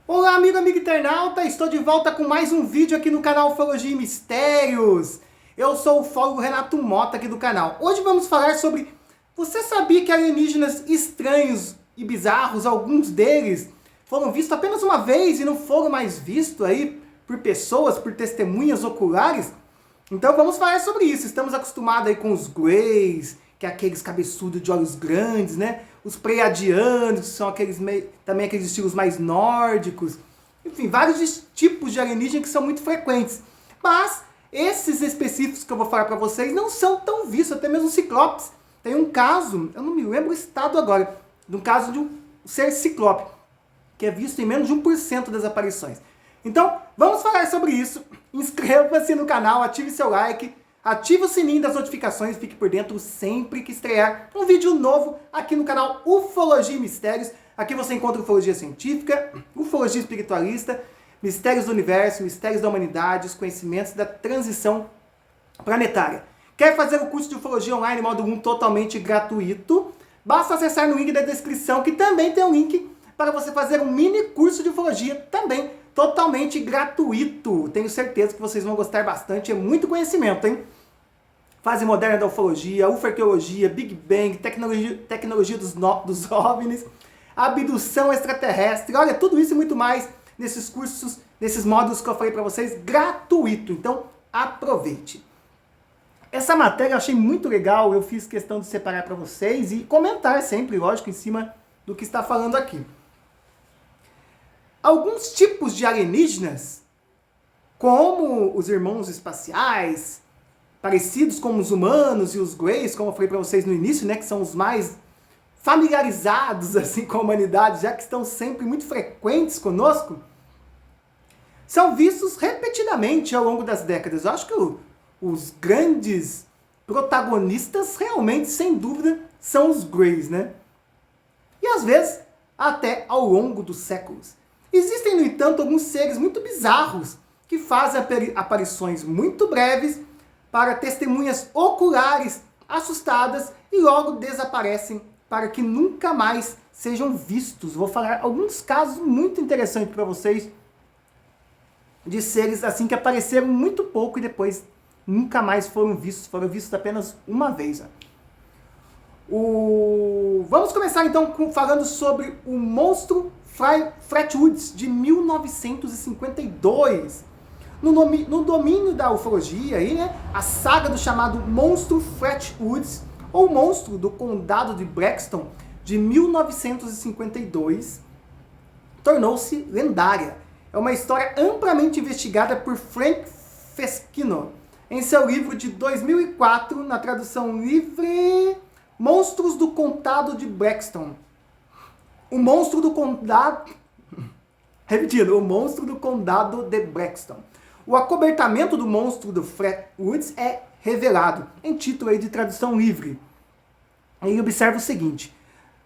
Olá, amigo internauta! Estou de volta com mais um vídeo aqui no canal Ufologia e Mistérios. Eu sou o ufólogo Renato Mota aqui do canal. Hoje vamos falar sobre... Você sabia que alienígenas estranhos e bizarros, alguns deles, foram vistos apenas uma vez e não foram mais vistos aí por pessoas, por testemunhas oculares? Então vamos falar sobre isso. Estamos acostumados aí com os Greys, que é aqueles cabeçudos de olhos grandes, né? Os Pleiadianos, que são também aqueles estilos mais nórdicos. Enfim, vários tipos de alienígena que são muito frequentes. Mas esses específicos que eu vou falar para vocês não são tão vistos, até mesmo ciclopes. Tem um caso, eu não me lembro o estado agora, de um caso de um ser ciclope, que é visto em menos de 1% das aparições. Então, vamos falar sobre isso. Inscreva-se no canal, ative seu like, ative o sininho das notificações, fique por dentro sempre que estrear um vídeo novo aqui no canal Ufologia e Mistérios. Aqui você encontra ufologia científica, ufologia espiritualista, mistérios do universo, mistérios da humanidade, os conhecimentos da transição planetária. Quer fazer o curso de ufologia online módulo 1 totalmente gratuito? Basta acessar no link da descrição, que também tem um link para você fazer um mini curso de ufologia também totalmente gratuito. Tenho certeza que vocês vão gostar bastante, é muito conhecimento, hein? Fase moderna da ufologia, ufarqueologia, Big Bang, tecnologia dos OVNIs, abdução extraterrestre, olha, tudo isso e muito mais nesses cursos, nesses módulos que eu falei para vocês, gratuito. Então, aproveite. Essa matéria eu achei muito legal, eu fiz questão de separar para vocês e comentar sempre, lógico, em cima do que está falando aqui. Alguns tipos de alienígenas, como os irmãos espaciais, parecidos com os humanos e os Greys, como eu falei para vocês no início, né, que são os mais familiarizados assim, com a humanidade, já que estão sempre muito frequentes conosco, são vistos repetidamente ao longo das décadas. Eu acho que os grandes protagonistas realmente, sem dúvida, são os Greys, né? E às vezes, até ao longo dos séculos. Existem, no entanto, alguns seres muito bizarros que fazem aparições muito breves para testemunhas oculares assustadas e logo desaparecem para que nunca mais sejam vistos. Vou falar alguns casos muito interessantes para vocês de seres assim que apareceram muito pouco e depois nunca mais foram vistos apenas uma vez. Vamos começar então falando sobre o monstro Flatwoods de 1952. No domínio da ufologia, aí, né, a saga do chamado monstro Flatwoods, ou monstro do condado de Braxton, de 1952, tornou-se lendária. É uma história amplamente investigada por Frank Feschino em seu livro de 2004, na tradução livre, Monstros do Condado de Braxton. O monstro do condado... Repetindo, o monstro do condado de Braxton. O acobertamento do monstro do Flatwoods é revelado, em título aí de tradução livre. Ele observa o seguinte,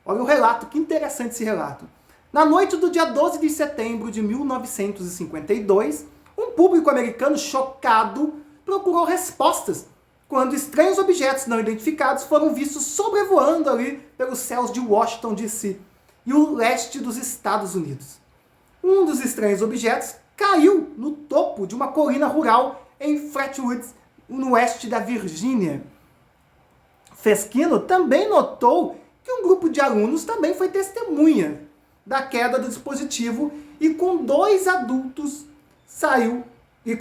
olha o relato, que interessante esse relato. Na noite do dia 12 de setembro de 1952, um público americano chocado procurou respostas quando estranhos objetos não identificados foram vistos sobrevoando ali pelos céus de Washington, D.C. e o leste dos Estados Unidos. Um dos estranhos objetos caiu no topo de uma colina rural em Flatwoods, no oeste da Virgínia. Feschino também notou que um grupo de alunos também foi testemunha da queda do dispositivo e com dois adultos saiu em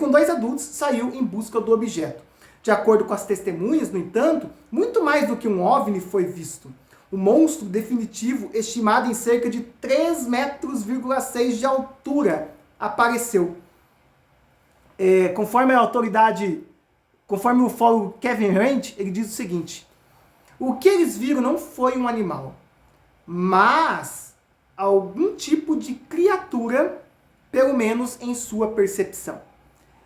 busca do objeto. De acordo com as testemunhas, no entanto, muito mais do que um OVNI foi visto. O monstro definitivo, estimado em cerca de 3,6 metros de altura, apareceu. Conforme o ufólogo Kevin Rand, ele diz o seguinte: o que eles viram não foi um animal, mas algum tipo de criatura, pelo menos em sua percepção.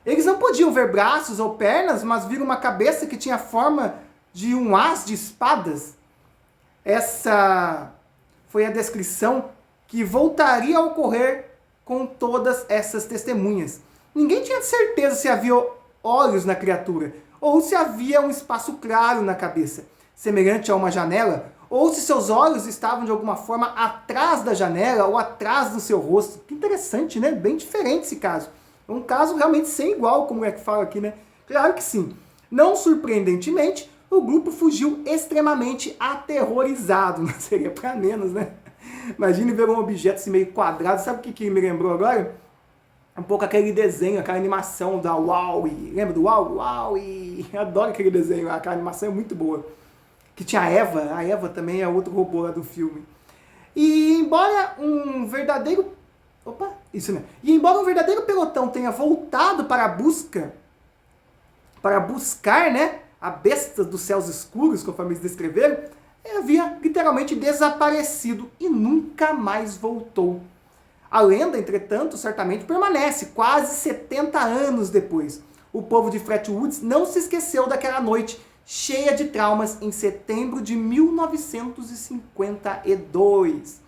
Eles não podiam ver braços ou pernas, mas viram uma cabeça que tinha a forma de um as de espadas. Essa foi a descrição que voltaria a ocorrer com todas essas testemunhas. Ninguém tinha certeza se havia olhos na criatura ou se havia um espaço claro na cabeça, semelhante a uma janela, ou se seus olhos estavam de alguma forma atrás da janela ou atrás do seu rosto. Que interessante, né? Bem diferente esse caso. É um caso realmente sem igual, como é que fala aqui, né? Claro que sim. Não surpreendentemente, o grupo fugiu extremamente aterrorizado. Não seria para menos, né? Imagine ver um objeto assim meio quadrado. Sabe o que me lembrou agora? Um pouco aquele desenho, aquela animação da WALL-E. Lembra do WALL-E? WALL-E! Eu adoro aquele desenho, aquela animação é muito boa. Que tinha a Eva também é outro robô lá do filme. E embora um verdadeiro... Opa, isso mesmo. E embora um verdadeiro pelotão tenha voltado para a busca, para buscar, né, a besta dos céus escuros, conforme eles descreveram, havia literalmente desaparecido e nunca mais voltou. A lenda, entretanto, certamente permanece, quase 70 anos depois. O povo de Flatwoods não se esqueceu daquela noite cheia de traumas em setembro de 1952.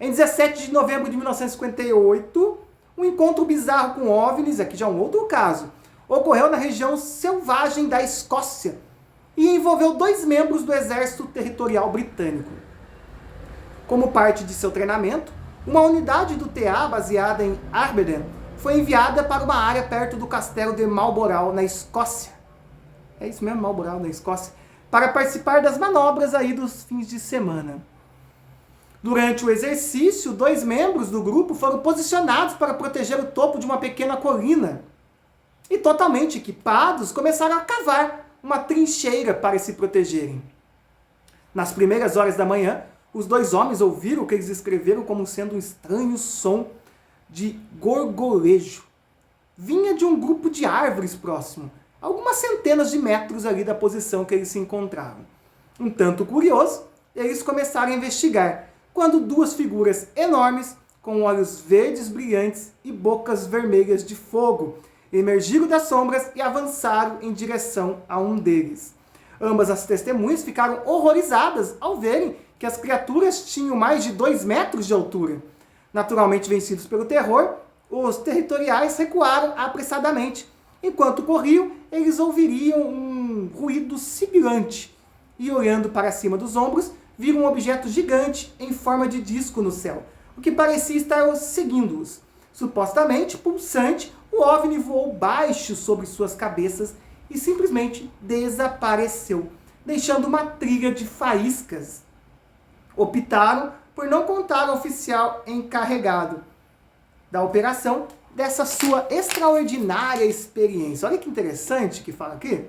Em 17 de novembro de 1958, um encontro bizarro com OVNIs, aqui já é um outro caso, ocorreu na região selvagem da Escócia e envolveu 2 membros do Exército Territorial Britânico. Como parte de seu treinamento, uma unidade do TA baseada em Aberdeen foi enviada para uma área perto do castelo de Marlborough, na Escócia. É isso mesmo, Marlborough, na Escócia, para participar das manobras aí dos fins de semana. Durante o exercício, 2 membros do grupo foram posicionados para proteger o topo de uma pequena colina. E totalmente equipados, começaram a cavar uma trincheira para se protegerem. Nas primeiras horas da manhã, os 2 homens ouviram o que eles descreveram como sendo um estranho som de gorgolejo. Vinha de um grupo de árvores próximo, algumas centenas de metros ali da posição que eles se encontravam. Um tanto curioso, eles começaram a investigar, quando 2 figuras enormes, com olhos verdes brilhantes e bocas vermelhas de fogo, emergiram das sombras e avançaram em direção a um deles. Ambas as testemunhas ficaram horrorizadas ao verem que as criaturas tinham mais de 2 metros de altura. Naturalmente vencidos pelo terror, os territoriais recuaram apressadamente. Enquanto corriam, eles ouviriam um ruído sibilante e, olhando para cima dos ombros, viram um objeto gigante em forma de disco no céu, o que parecia estar seguindo-os. Supostamente pulsante, o OVNI voou baixo sobre suas cabeças e simplesmente desapareceu, deixando uma trilha de faíscas. Optaram por não contar ao oficial encarregado da operação dessa sua extraordinária experiência. Olha que interessante que fala aqui.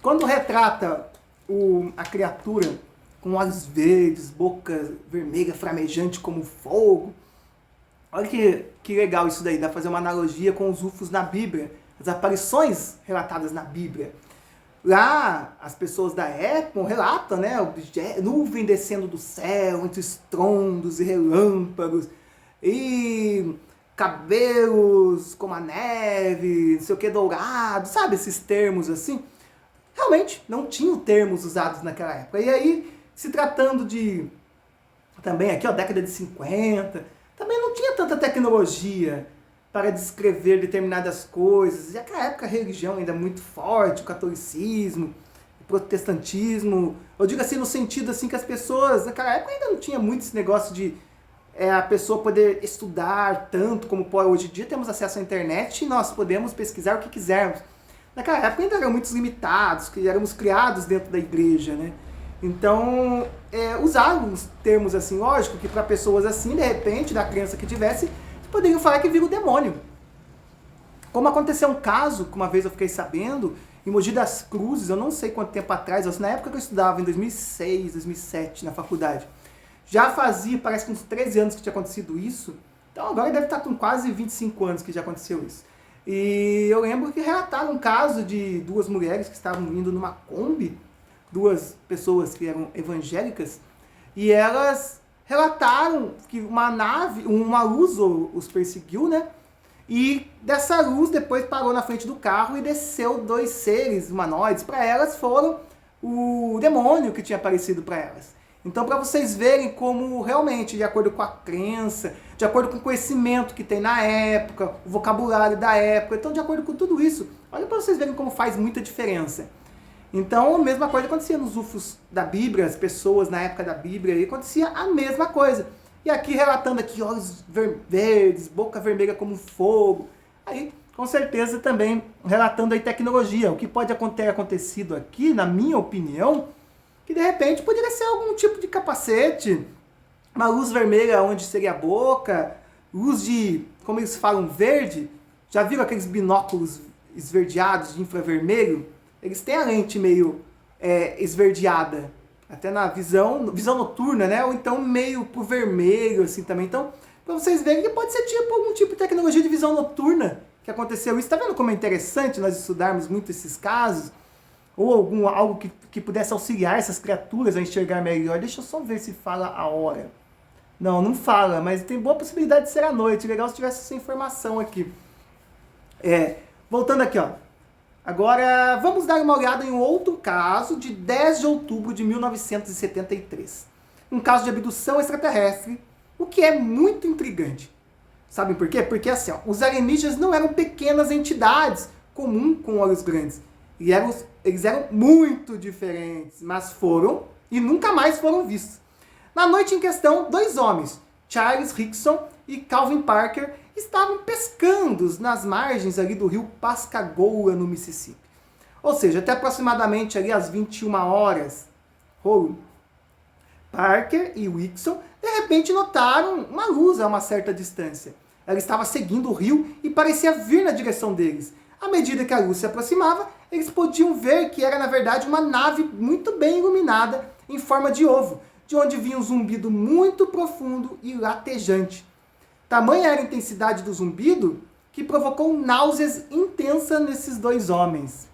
Quando retrata a criatura com olhos verdes, boca vermelha, flamejante como fogo, olha que legal isso daí, dá pra fazer uma analogia com os UFOs na Bíblia, as aparições relatadas na Bíblia. Lá, as pessoas da época relatam, né, nuvem descendo do céu, entre estrondos e relâmpagos, e cabelos como a neve, não sei o que, dourado, sabe esses termos assim? Realmente, não tinham termos usados naquela época. E aí, se tratando de, também aqui, ó, década de 50, também não tinha tanta tecnologia para descrever determinadas coisas. E naquela época a religião ainda muito forte, o catolicismo, o protestantismo. Eu digo assim no sentido assim que as pessoas, naquela época ainda não tinha muito esse negócio de a pessoa poder estudar tanto como pode. Hoje em dia temos acesso à internet e nós podemos pesquisar o que quisermos. Naquela época ainda eram muito limitados, que éramos criados dentro da igreja, né? Então, usaram os termos assim, lógico, que para pessoas assim, de repente, da crença que tivesse, poderiam falar que vira o demônio. Como aconteceu um caso, que uma vez eu fiquei sabendo, em Mogi das Cruzes, eu não sei quanto tempo atrás, na época que eu estudava, em 2006, 2007, na faculdade, já fazia, parece que uns 13 anos que tinha acontecido isso, então agora deve estar com quase 25 anos que já aconteceu isso. E eu lembro que relataram um caso de 2 mulheres que estavam indo numa Kombi, 2 pessoas que eram evangélicas, e elas relataram que uma luz os perseguiu, né? E dessa luz depois parou na frente do carro e desceu 2 seres humanoides. Para elas foram o demônio que tinha aparecido para elas. Então, para vocês verem como realmente, de acordo com a crença, de acordo com o conhecimento que tem na época, o vocabulário da época, então de acordo com tudo isso, olha para vocês verem como faz muita diferença. Então, a mesma coisa acontecia nos UFOs da Bíblia, as pessoas na época da Bíblia, aí acontecia a mesma coisa. E aqui relatando aqui olhos verdes, boca vermelha como fogo. Aí, com certeza, também relatando aí tecnologia. O que pode ter acontecido aqui, na minha opinião, que de repente poderia ser algum tipo de capacete, uma luz vermelha onde seria a boca, luz de, como eles falam, verde. Já viram aqueles binóculos esverdeados de infravermelho? Eles têm a lente meio esverdeada, até na visão noturna, né? Ou então meio pro vermelho, assim também. Então, pra vocês verem que pode ser tipo algum tipo de tecnologia de visão noturna que aconteceu isso. Tá vendo como é interessante nós estudarmos muito esses casos? Ou algo que pudesse auxiliar essas criaturas a enxergar melhor. Deixa eu só ver se fala a hora. Não fala, mas tem boa possibilidade de ser à noite. Legal se tivesse essa informação aqui. Voltando aqui, ó. Agora, vamos dar uma olhada em um outro caso de 10 de outubro de 1973. Um caso de abdução extraterrestre, o que é muito intrigante. Sabem por quê? Porque assim, ó, os alienígenas não eram pequenas entidades comuns com olhos grandes. Eles eram muito diferentes, mas foram e nunca mais foram vistos. Na noite em questão, 2 homens, Charles Rickson e Calvin Parker, estavam pescando nas margens ali do rio Pascagoula, no Mississippi. Ou seja, até aproximadamente ali às 21 horas, Parker e Rickson de repente notaram uma luz a uma certa distância. Ela estava seguindo o rio e parecia vir na direção deles. À medida que a luz se aproximava, eles podiam ver que era na verdade uma nave muito bem iluminada em forma de ovo, de onde vinha um zumbido muito profundo e latejante. Tamanha era a intensidade do zumbido que provocou náuseas intensas nesses 2 homens.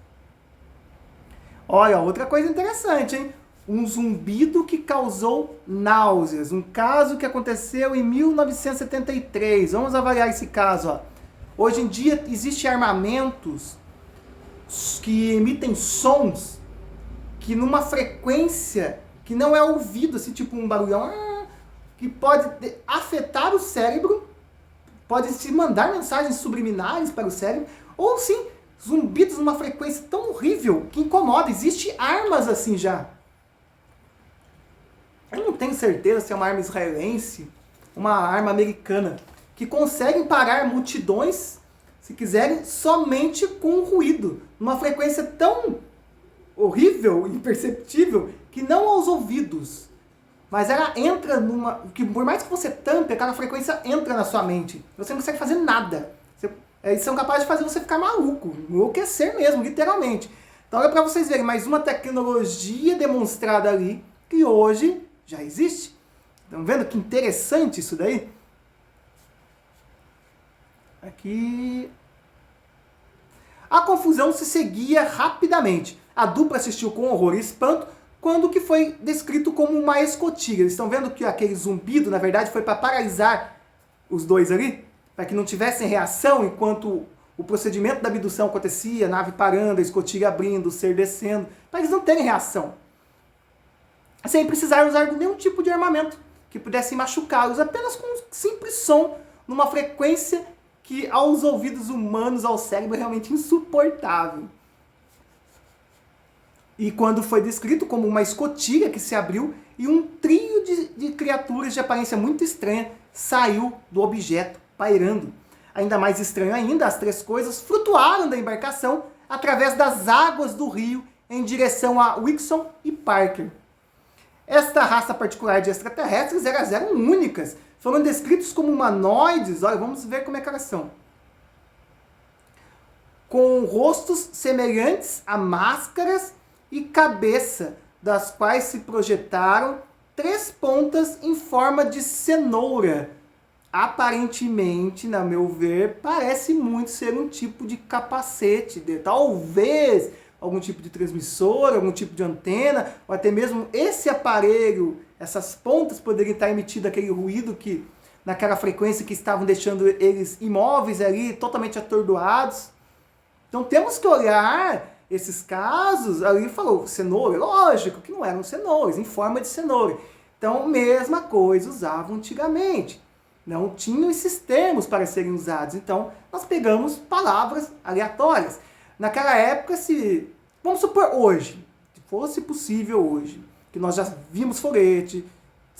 Olha, outra coisa interessante, hein? Um zumbido que causou náuseas. Um caso que aconteceu em 1973. Vamos avaliar esse caso, ó. Hoje em dia existem armamentos que emitem sons que numa frequência que não é ouvido, assim, tipo um barulhão, que pode afetar o cérebro, pode se mandar mensagens subliminares para o cérebro, ou sim, zumbidos numa frequência tão horrível que incomoda. Existem armas assim já. Eu não tenho certeza se é uma arma israelense, uma arma americana, que conseguem parar multidões, se quiserem, somente com ruído, numa frequência tão horrível, imperceptível, que não aos ouvidos, mas ela entra que por mais que você tampe, aquela frequência entra na sua mente. Você não consegue fazer nada. Eles são capazes de fazer você ficar maluco, enlouquecer mesmo, literalmente. Então olha para vocês verem, mais uma tecnologia demonstrada ali, que hoje já existe. Estão vendo que interessante isso daí? Aqui. A confusão se seguia rapidamente. A dupla assistiu com horror e espanto quando o que foi descrito como uma escotilha. Eles estão vendo que aquele zumbido, na verdade, foi para paralisar os 2 ali, para que não tivessem reação enquanto o procedimento da abdução acontecia, a nave parando, a escotilha abrindo, o ser descendo, para eles não terem reação. Sem precisar usar nenhum tipo de armamento que pudesse machucá-los, apenas com um simples som, numa frequência que aos ouvidos humanos, ao cérebro, é realmente insuportável. E quando foi descrito como uma escotilha que se abriu e um trio de criaturas de aparência muito estranha saiu do objeto, pairando. Ainda mais estranho ainda, as 3 coisas flutuaram da embarcação através das águas do rio em direção a Rickson e Parker. Esta raça particular de extraterrestres eram únicas. Foram descritos como humanoides. Olha, vamos ver como é que elas são. Com rostos semelhantes a máscaras e cabeça, das quais se projetaram 3 pontas em forma de cenoura. Aparentemente, na meu ver, parece muito ser um tipo de capacete, talvez algum tipo de transmissor, algum tipo de antena, ou até mesmo esse aparelho, essas pontas poderiam estar emitindo aquele ruído que, naquela frequência que estavam deixando eles imóveis ali, totalmente atordoados. Então temos que olhar esses casos, ali falou cenoura, lógico que não eram cenouras, em forma de cenoura. Então, mesma coisa usavam antigamente. Não tinham esses termos para serem usados. Então, nós pegamos palavras aleatórias. Naquela época, vamos supor hoje, fosse possível hoje, que nós já vimos foguete,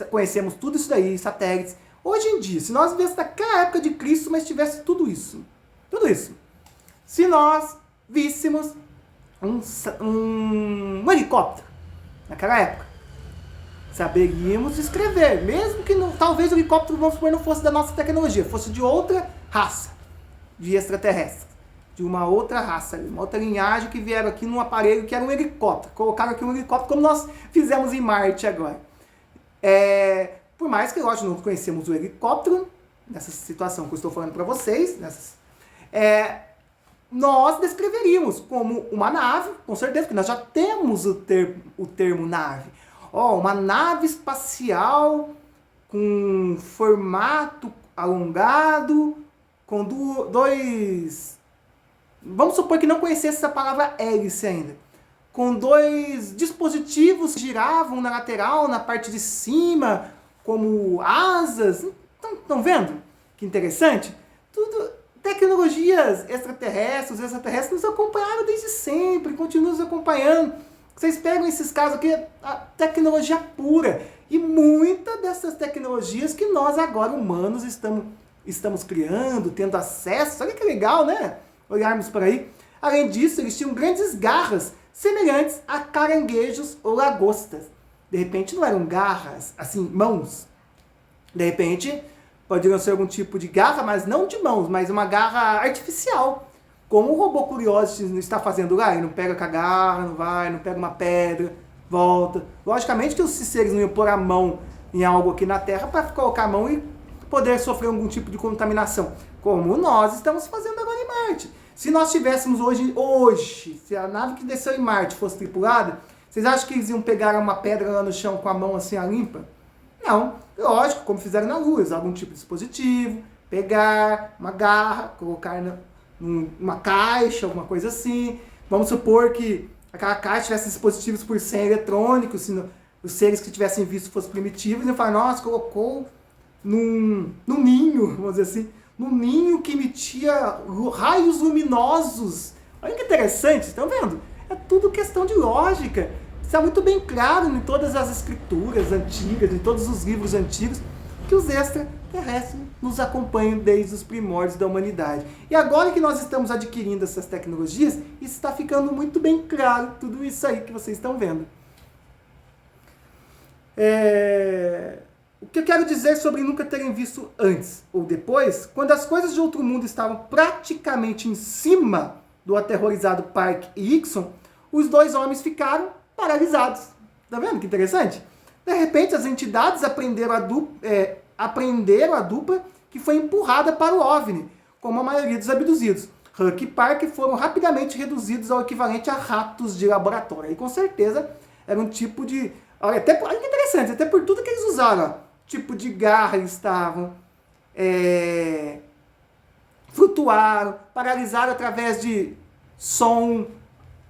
conhecemos tudo isso daí, satélites, hoje em dia, se nós vivêssemos naquela época de Cristo, mas tivesse tudo isso, se nós víssemos um helicóptero naquela época, saberíamos escrever, mesmo que talvez o helicóptero, vamos supor, não fosse da nossa tecnologia, fosse de outra raça, de extraterrestres, de uma outra raça, uma outra linhagem que vieram aqui num aparelho que era um helicóptero, colocaram aqui um helicóptero como nós fizemos em Marte agora. Por mais que, lógico, não conhecemos o helicóptero, nessa situação que eu estou falando para vocês, nós descreveríamos como uma nave, com certeza, porque nós já temos o termo nave. Uma nave espacial com formato alongado, com dois... Vamos supor que não conhecesse essa palavra hélice ainda. Com dois dispositivos que giravam na lateral, na parte de cima, como asas. Estão vendo? Que interessante? Tudo tecnologias extraterrestres. Os extraterrestres nos acompanharam desde sempre, continuam nos acompanhando. Vocês pegam esses casos aqui, a tecnologia pura. E muitas dessas tecnologias que nós agora, humanos, estamos criando, tendo acesso. Olha que legal, né? Olharmos para aí. Além disso, eles tinham grandes garras, semelhantes a caranguejos ou lagostas. De repente não eram garras, assim, mãos. De repente, poderiam ser algum tipo de garra, mas não de mãos, mas uma garra artificial. Como o robô Curiosity está fazendo lá, ele não pega com a garra, não pega uma pedra, volta. Logicamente que os seres não iam pôr a mão em algo aqui na Terra para colocar a mão e poder sofrer algum tipo de contaminação. Como nós estamos fazendo agora em Marte. Se nós tivéssemos hoje, se a nave que desceu em Marte fosse tripulada, vocês acham que eles iam pegar uma pedra lá no chão com a mão assim a limpa? Não. Lógico, como fizeram na Lua, usar algum tipo de dispositivo, pegar uma garra, colocar numa caixa, alguma coisa assim. Vamos supor que aquela caixa tivesse dispositivos por ser eletrônicos, se os seres que tivessem visto fossem primitivos, iam falar, nossa, colocou num ninho, vamos dizer assim, num ninho que emitia raios luminosos. Olha que interessante, estão vendo? É tudo questão de lógica. Está muito bem claro em todas as escrituras antigas, em todos os livros antigos, que os extraterrestres nos acompanham desde os primórdios da humanidade. E agora que nós estamos adquirindo essas tecnologias, isso está ficando muito bem claro, tudo isso aí que vocês estão vendo. O que eu quero dizer sobre nunca terem visto antes ou depois, quando as coisas de outro mundo estavam praticamente em cima do aterrorizado Park e Ixon, os dois homens ficaram paralisados. Tá vendo que interessante? De repente, as entidades aprenderam a dupla que foi empurrada para o OVNI, como a maioria dos abduzidos. Huck e Park foram rapidamente reduzidos ao equivalente a ratos de laboratório. E com certeza era um tipo de... Olha que interessante, até por tudo que eles usaram, ó. Tipo de garra eles estavam, flutuaram, paralisaram através de som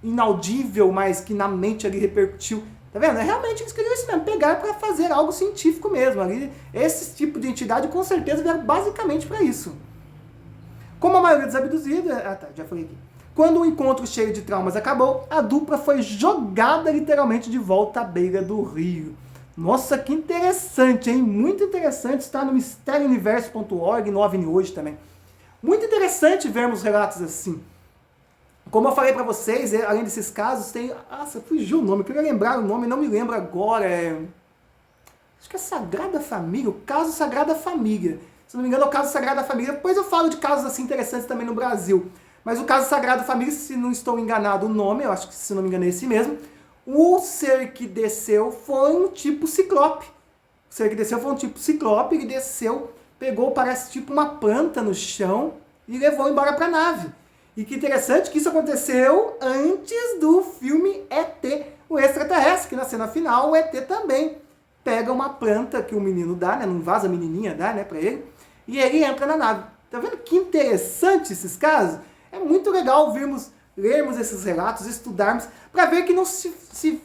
inaudível, mas que na mente ali repercutiu. Tá vendo? Realmente eles queriam isso mesmo, pegar para fazer algo científico mesmo. Ali, esse tipo de entidade com certeza vieram basicamente para isso. Como a maioria dos abduzidos, já falei aqui. Quando o encontro cheio de traumas acabou, a dupla foi jogada literalmente de volta à beira do rio. Nossa, que interessante, hein? Muito interessante, está no misterioniverso.org, no OVNI Hoje também. Muito interessante vermos relatos assim. Como eu falei para vocês, além desses casos, tem... Nossa, fugiu o nome, eu queria lembrar o nome, não me lembro agora. Acho que é Sagrada Família, o caso Sagrada Família. Se não me engano, é o caso Sagrada Família. Depois eu falo de casos assim interessantes também no Brasil. Mas o caso Sagrada Família, se não estou enganado o nome, eu acho que se não me engano é esse mesmo. O ser que desceu foi um tipo ciclope. O ser que desceu foi um tipo ciclope, ele desceu, pegou, parece tipo uma planta no chão e levou embora para a nave. E que interessante que isso aconteceu antes do filme ET, o extraterrestre, que na cena final o ET também pega uma planta que o menino dá, né, não vaza a menininha dá, né, para ele, e ele entra na nave. Tá vendo que interessante esses casos? É muito legal lermos esses relatos, estudarmos, para ver que não se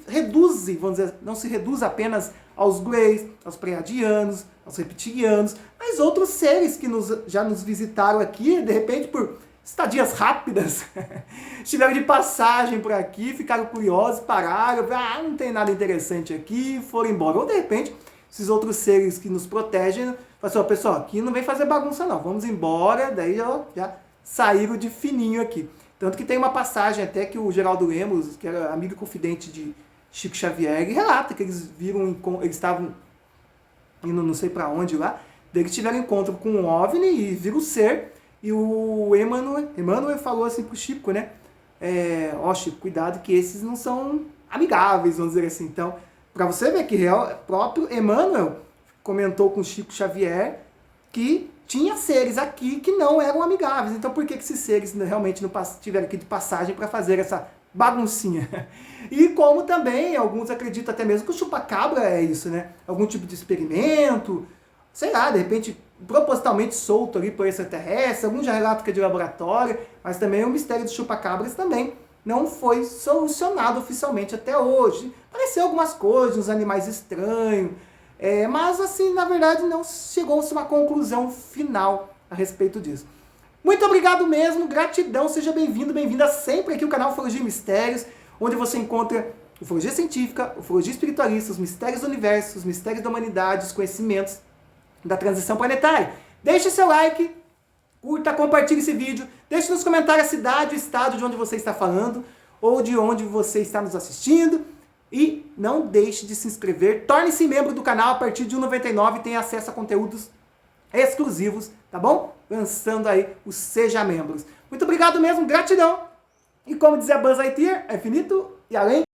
reduz, vamos dizer, não se reduz apenas aos greys, aos pleiadianos, aos reptilianos, mas outros seres que já nos visitaram aqui, de repente por estadias rápidas, estiveram de passagem por aqui, ficaram curiosos, pararam, não tem nada interessante aqui, foram embora. Ou de repente, esses outros seres que nos protegem, falaram assim, pessoal, aqui não vem fazer bagunça não, vamos embora, daí já saíram de fininho aqui. Tanto que tem uma passagem até que o Geraldo Lemos, que era amigo e confidente de Chico Xavier, ele relata que eles estavam indo não sei para onde lá, daí eles tiveram encontro com um OVNI e viram o ser, e o Emmanuel falou assim pro Chico, né? Chico, cuidado que esses não são amigáveis, vamos dizer assim. Então, para você ver que o próprio Emmanuel comentou com Chico Xavier que tinha seres aqui que não eram amigáveis. Então, por que esses seres realmente não tiveram aqui de passagem para fazer essa baguncinha? E como também alguns acreditam até mesmo que o chupa-cabra é isso, né? Algum tipo de experimento, sei lá, de repente propositalmente solto ali por extraterrestre, alguns já relatam que é de laboratório, mas também o mistério dos chupacabras também não foi solucionado oficialmente até hoje. Apareceu algumas coisas, uns animais estranhos, mas assim, na verdade não chegou-se a uma conclusão final a respeito disso. Muito obrigado mesmo, gratidão, seja bem-vindo, bem-vinda sempre aqui ao canal Ufologia e Mistérios, onde você encontra ufologia científica, ufologia espiritualista, os mistérios do universo, os mistérios da humanidade, os conhecimentos da transição planetária. Deixe seu like, curta, compartilhe esse vídeo, deixe nos comentários a cidade, o estado de onde você está falando, ou de onde você está nos assistindo, e não deixe de se inscrever, torne-se membro do canal a partir de R$ 1,99 e tenha acesso a conteúdos exclusivos, tá bom? Lançando aí o Seja Membros. Muito obrigado mesmo, gratidão, e como dizia Buzz Lightyear, é finito e além.